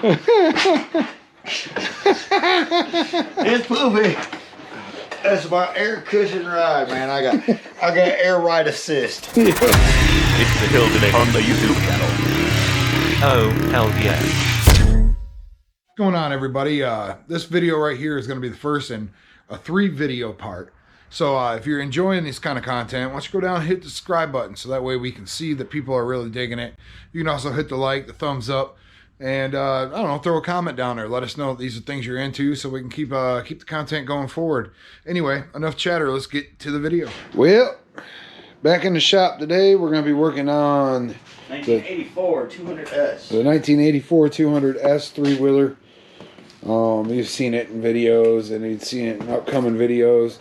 It's poopy. That's my air cushion ride, man. I got air ride assist. It's the Hillbilly Honda YouTube channel. Oh, hell yeah. What's going on, everybody? This video right here is going to be the first in a 3-video part. So if you're enjoying this kind of content, why don't you go down and hit the subscribe button so that way we can see that people are really digging it. You can also hit the like, the thumbs up, and I don't know, throw a comment down there. Let us know that these are things you're into so we can keep the content going forward. Anyway, enough chatter. Let's get to the video. Well, back in the shop today, we're going to be working on 1984 200S. the 1984 200S 3-wheeler. You've seen it in videos and you've seen it in upcoming videos,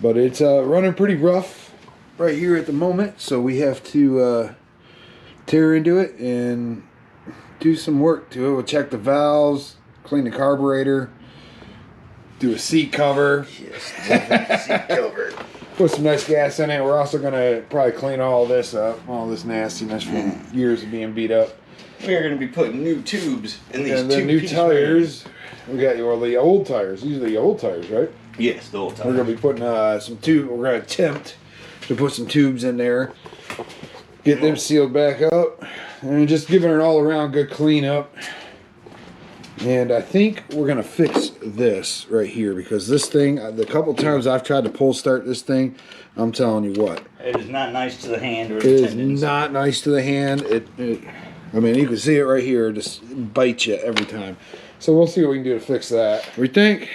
but it's running pretty rough right here at the moment, so we have to tear into it and do some work to it. We'll check the valves, clean the carburetor, do a seat cover. Yes, definitely seat cover. Put some nice gas in it. We're also going to probably clean all this up, all this nastiness from years of being beat up. We are going to be putting new tubes in these and the new tires. We got the old tires. These are the old tires, right? Yes, the old tires. We're going to be putting some tube. We're going to attempt to put some tubes in there, get them sealed back up, and just giving it an all-around good cleanup. And I think we're going to fix this right here, because this thing, the couple times I've tried to pull start this thing, I'm telling you what. It is not nice to the hand or It the is tendons. not nice to the hand. I mean, you can see it right here. Just bite you every time. So we'll see what we can do to fix that. What do you think?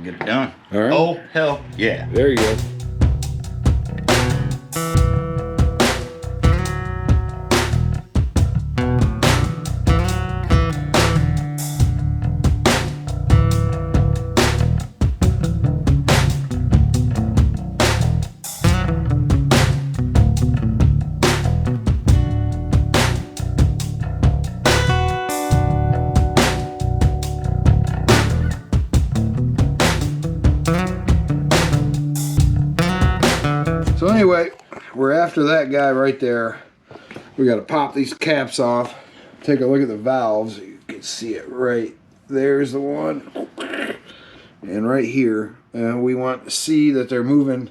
Get it done. All right. Oh, hell yeah. There you go. So anyway, we're after that guy right there. We got to pop these caps off. Take a look at the valves. You can see it right there's the one. And right here. And we want to see that they're moving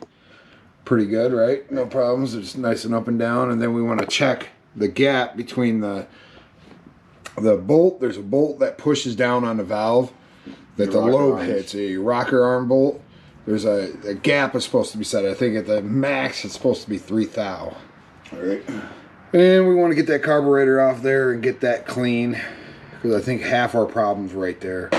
pretty good, right? No problems. It's nice and up and down. And then we want to check the gap between the bolt. There's a bolt that pushes down on the valve that the lobe hits. A rocker arm bolt. There's a gap is supposed to be set. I think at the max it's supposed to be 3 thou. All right. And we want to get that carburetor off there and get that clean, because I think half our problem's right there.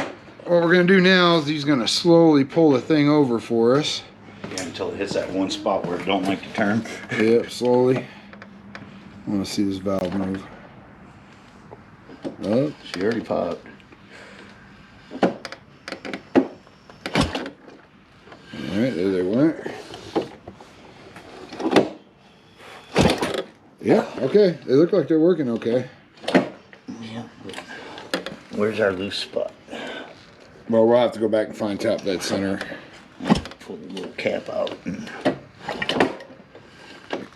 What we're going to do now is he's going to slowly pull the thing over for us. Yeah, until it hits that one spot where it don't like to turn. Yep, slowly. I want to see this valve move. Oh, She already popped. Alright, there they went. Yeah, okay. They look like they're working okay. Yeah. Where's our loose spot? Well, we'll have to go back and find top dead center. Pull the little cap out.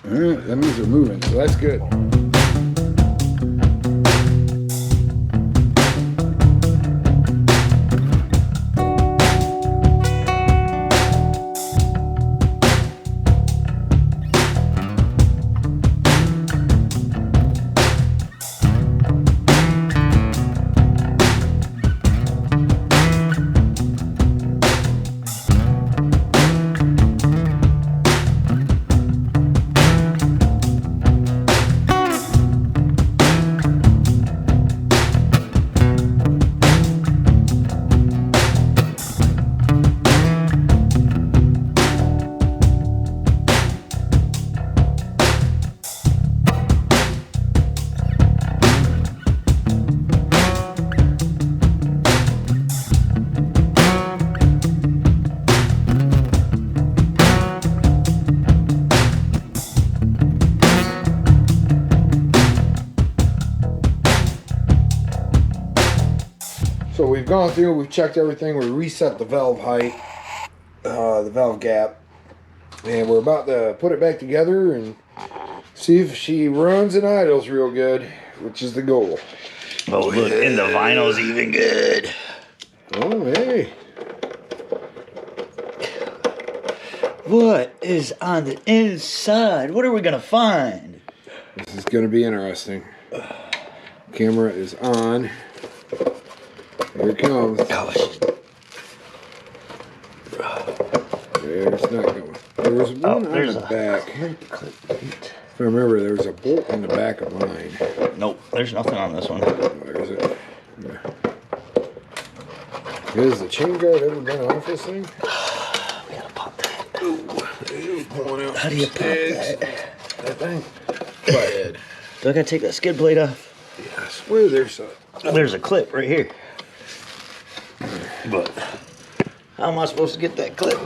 Alright, that means they're moving, so that's good. So we've gone through, we've checked everything, we reset the valve height, the valve gap, and we're about to put it back together and see if she runs and idles real good, which is the goal. Oh, look, and the vinyl's even good. Oh, hey. What is on the inside? What are we gonna find? This is going to be interesting. Camera is on. Here it comes. Gosh. There's not going. There was one on there's the a back. clip. If I remember, there was a bolt in the back of mine. Nope, there's nothing on this one. Where is it? Yeah. Has the chain guard ever been off this thing? We gotta pop that. Ooh, pulling out. How do you pop that? That thing? Bad. Do I gotta take that skid plate off? Yes. Where there's a... There's a clip right here. But how am I supposed to get that clip?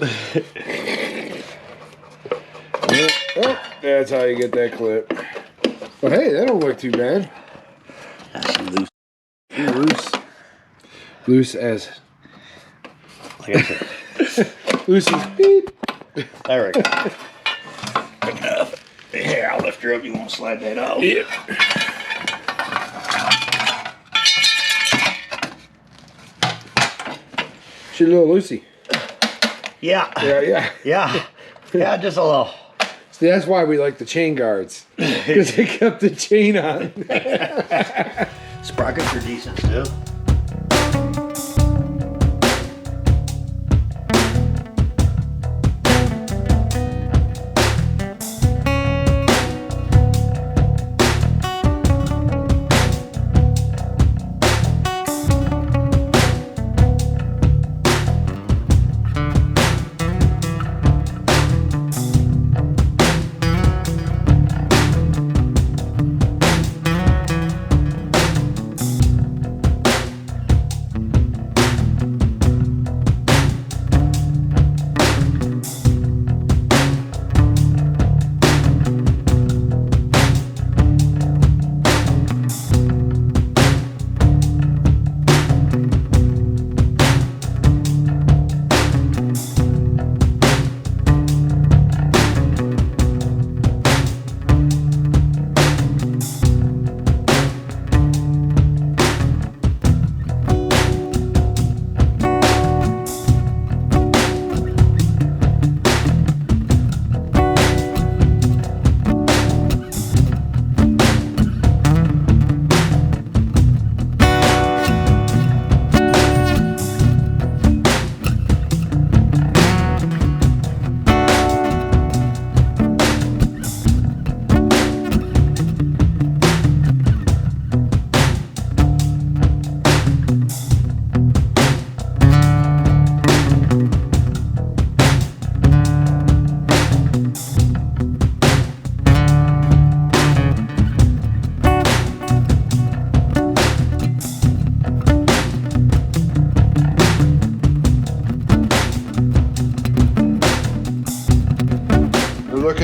Yeah. Oh, that's how you get that clip. But hey, that don't look too bad. That's loose. Loose. Loose as... Like I said. Loose as beep. There we go. Good enough. Here, I'll lift her up. You want to slide that out? Yep. She's a little loosey. Yeah. Yeah. Yeah, just a little. See, that's why we like the chain guards. Because they kept the chain on. Sprockets are decent too.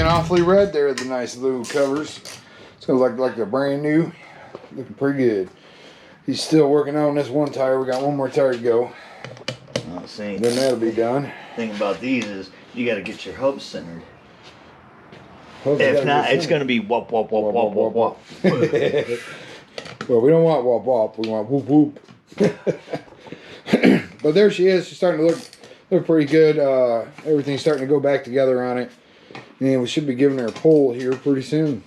Awfully red there, the nice little covers. It's gonna look like they're brand new. Looking pretty good. He's still working on this one tire. We got one more tire to go. See, then that'll be done. Thing about these is you got to get your hubs centered. Hubs if not, it's gonna be whoop whoop whoop whoop whoop whoop. Well, we don't want whoop whoop. We want whoop whoop. But there she is. She's starting to look pretty good. Everything's starting to go back together on it. And we should be giving her a pull here pretty soon.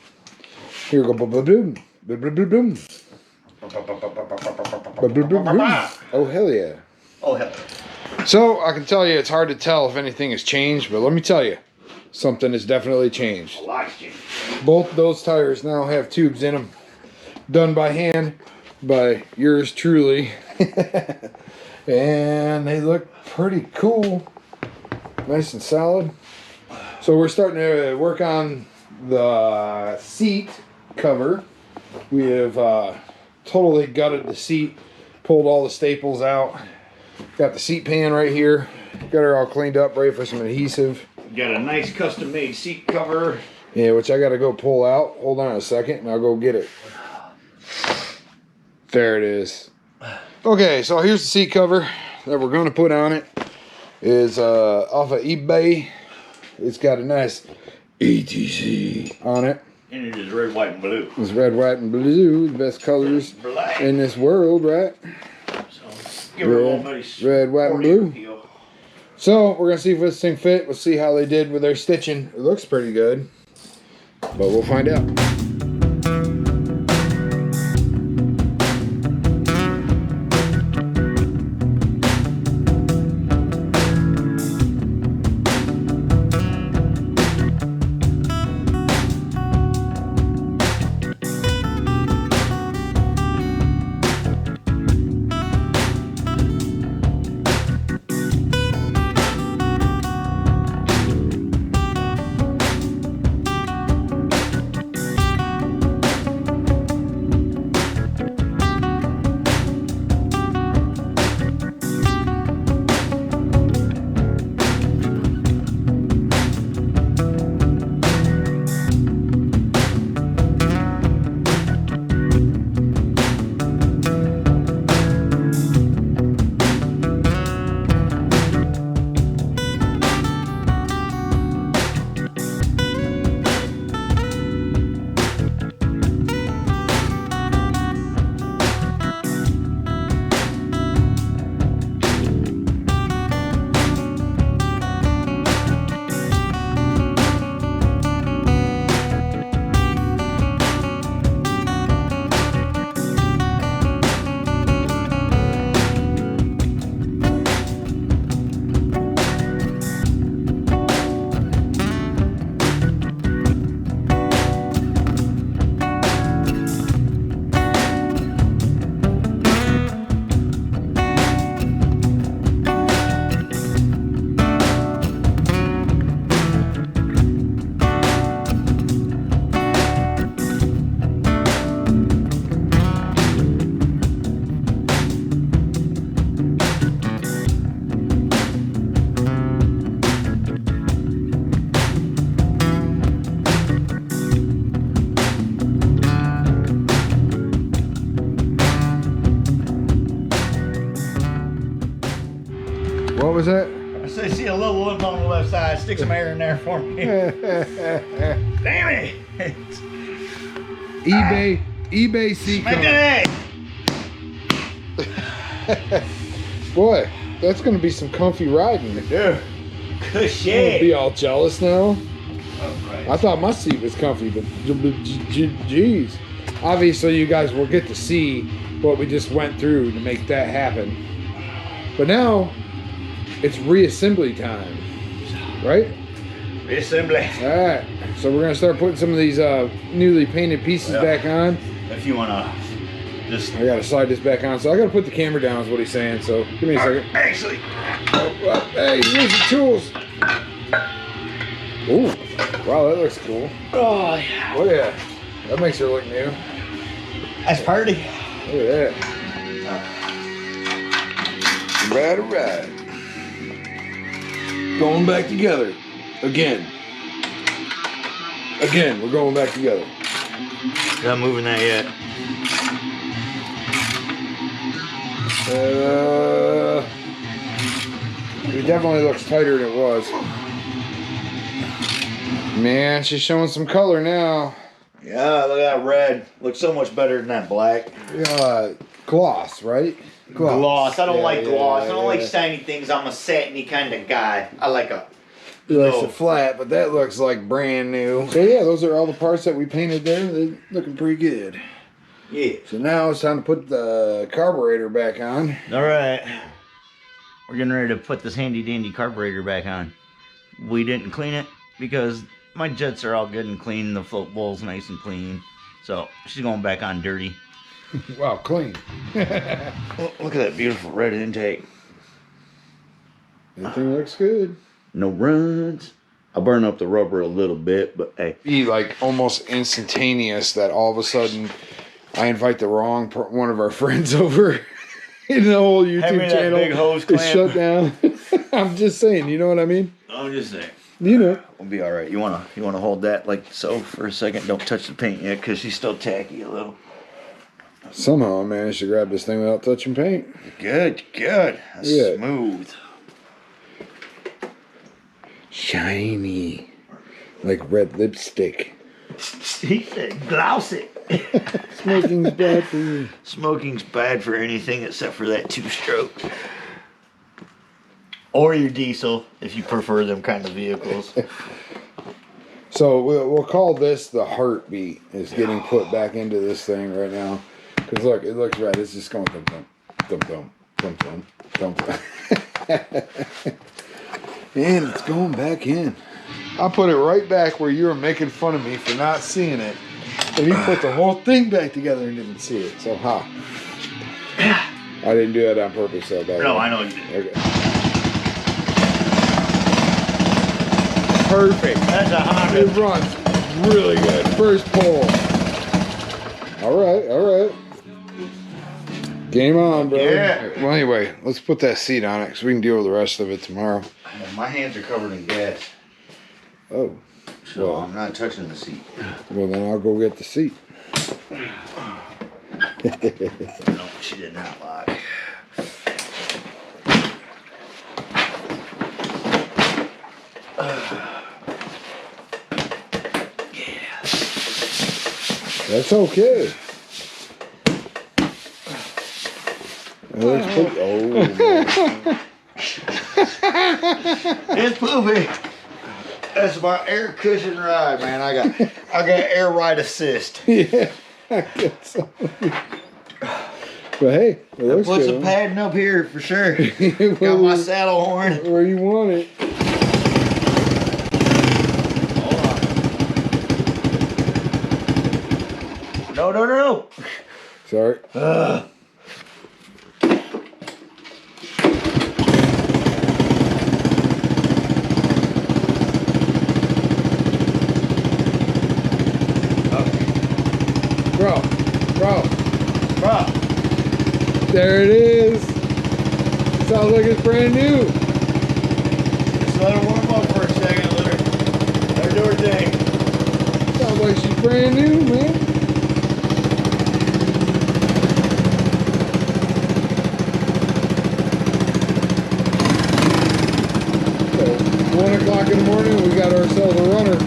Here we go. Boom. Boom. Oh, hell yeah. Oh, hell. So, I can tell you it's hard to tell if anything has changed, but let me tell you, something has definitely changed. A lot's changed. Both those tires now have tubes in them. Done by hand by yours truly. And they look pretty cool. Nice and solid. So we're starting to work on the seat cover. We have totally gutted the seat, pulled all the staples out. Got the seat pan right here. Got her all cleaned up, ready for some adhesive. Got a nice custom made seat cover. Yeah, which I got to go pull out. Hold on a second and I'll go get it. There it is. Okay, so here's the seat cover that we're going to put on it. Is off of eBay. It's got a nice ATC on it. And it is red, white, and blue. It's red, white, and blue, the best colors Black. in this world, right? So give her a little bitty Red, white, and sporty blue. appeal. So we're gonna see if this thing fit. We'll see how they did with their stitching. It looks pretty good, but we'll find out. What was that? I said, see a little one on the left side. Stick some air in there for me. Damn it! eBay C Make code. it! Boy, that's gonna be some comfy riding. Dude, good I'm gonna shit. be all jealous now. Oh, Christ. I thought my seat was comfy, but geez. Obviously, you guys will get to see what we just went through to make that happen. But now, it's reassembly time, right? Reassembly. All right, so we're gonna start putting some of these newly painted pieces back on. If you wanna just I gotta slide this back on, so I gotta put the camera down is what he's saying, so give me a second. actually, Hey, here's the tools. Ooh, wow, that looks cool. oh yeah, Oh yeah, that makes her look new. that's pretty. Look at that. Right. Going back together. Again, we're going back together. Not moving that yet. It definitely looks tighter than it was. Man, she's showing some color now. Yeah, look at that red. Looks so much better than that black. Gloss, right? Gloss. I don't like gloss. I don't like yeah. shiny things. I'm a satiny kind of guy. I like a. It likes No. it flat, but that looks like brand new. So yeah, those are all the parts that we painted there. They're looking pretty good. Yeah. So now it's time to put the carburetor back on. All right. We're getting ready to put this handy dandy carburetor back on. We didn't clean it because my jets are all good and clean. The float bowl's nice and clean. So she's going back on dirty. Wow, clean. Look at that beautiful red intake. Everything looks good. No runs. I burn up the rubber a little bit, but hey. Be like almost instantaneous that all of a sudden I invite the wrong one of our friends over and the whole YouTube Having that channel big hose is clamp. shut down. I'm just saying, you know what I mean? I'm just saying. You know. We'll be all right. You wanna hold that like so for a second? Don't touch the paint yet, cause she's still tacky a little. Somehow I managed to grab this thing without touching paint. Good. That's Yeah. smooth. Shiny. Like red lipstick. He said, "Glouse it." Smoking's bad for you. Smoking's bad for anything except for that 2-stroke. Or your diesel, if you prefer them kind of vehicles. So we'll call this the heartbeat. Is getting put back into this thing right now. Because look, it looks right. It's just going thump thump thump thump thump thump thump. And it's going back in. I'll put it right back where you were making fun of me for not seeing it. And you put the whole thing back together and didn't see it. So ha. I didn't do that on purpose though. No, I know you did. Okay. Perfect. That's a Honda. It runs really good. First pull. All right. Game on, bro. Yeah. Well, anyway, let's put that seat on it so we can deal with the rest of it tomorrow. My hands are covered in gas. Oh. So I'm not touching the seat. Well, then I'll go get the seat. No, she did not lock. That's okay. Oh, It's poopy. That's my air cushion ride, man. I got air ride assist. yeah, I guess so. But hey, it looks Put good. some padding up here for sure. Well, Got my saddle horn. where you want it. No. Sorry. Bro. There it is. Sounds like it's brand new. Just let her warm up for a second. Let her do her thing. Sounds like she's brand new, man. So, 1 o'clock in the morning, we got ourselves a runner.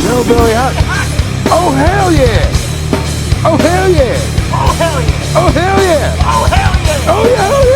Hillbilly out. Oh hell yeah! Oh hell yeah! Oh hell yeah! Oh hell yeah! Oh hell yeah! Oh yeah!